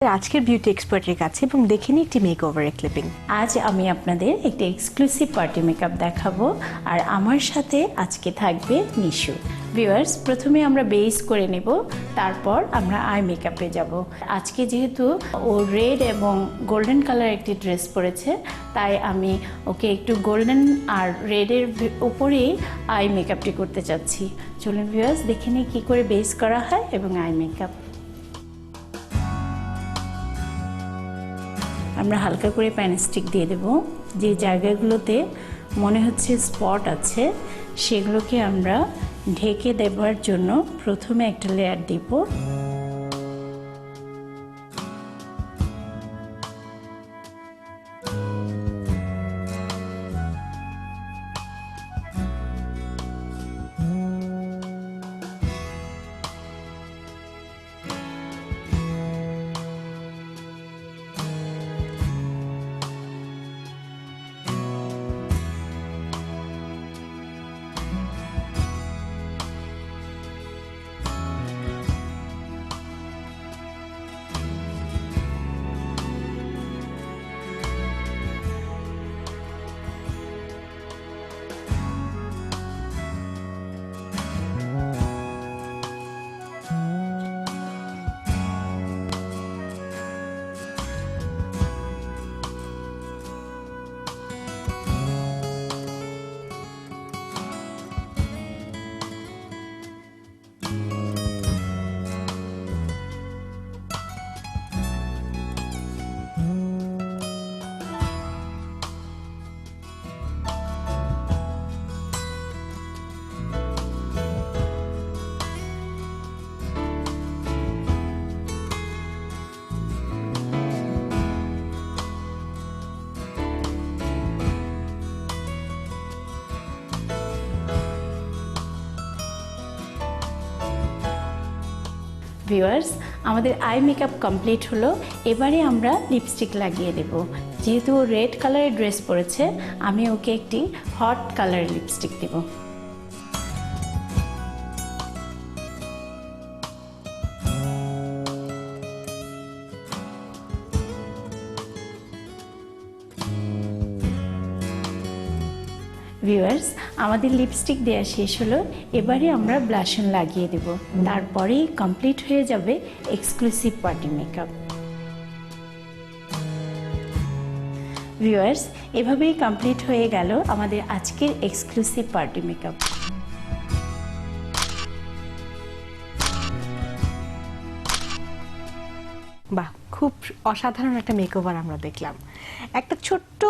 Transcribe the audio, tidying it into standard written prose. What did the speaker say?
আজকের বিউটি এক্সপার্টের কাছে এবং দেখে নিই একটি মেকওভারের ক্লিপিং। আজ আমি আপনাদের একটি এক্সক্লুসিভ পার্টি মেকআপ দেখাবো আর আমার সাথে আজকে থাকবে নিশু। ভিউয়ার্স, প্রথমে আমরা বেস করে নেব, তারপর আমরা আই মেকআপে যাব। আজকে যেহেতু ও রেড এবং গোল্ডেন কালার একটি ড্রেস পরেছে, তাই আমি ওকে একটু গোল্ডেন আর রেডের উপরেই আই মেকআপটি করতে চাচ্ছি। চলুন ভিউয়ার্স, দেখে নিই কী করে বেস করা হয় এবং আই মেকআপ। আমরা হালকা করে প্যানস্টিক দিয়ে দেব। যে জায়গাগুলোতে মনে হচ্ছে স্পট আছে সেগুলোকে আমরা ঢেকে দেবার জন্য প্রথমে একটা লেয়ার দিব। ভিউয়ার্স, আমাদের আই মেকআপ কমপ্লিট হলো। এবারে আমরা লিপস্টিক লাগিয়ে দেব। যেহেতু ও রেড কালারের ড্রেস পরেছে, আমি ওকে একটি হট কালারের লিপস্টিক দেব। ভিউয়ার্স, আমাদের লিপস্টিক দেওয়া শেষ হলো। এবারে আমরা ব্লাশন লাগিয়ে দেব। তারপরেই কমপ্লিট হয়ে যাবে এক্সক্লুসিভ পার্টি মেকআপ। ভিউয়ার্স, এভাবেই কমপ্লিট হয়ে গেল আমাদের আজকের এক্সক্লুসিভ পার্টি মেকআপ। বাহ, খুব অসাধারণ একটা মেকওভার আমরা দেখলাম। একটা ছোট্ট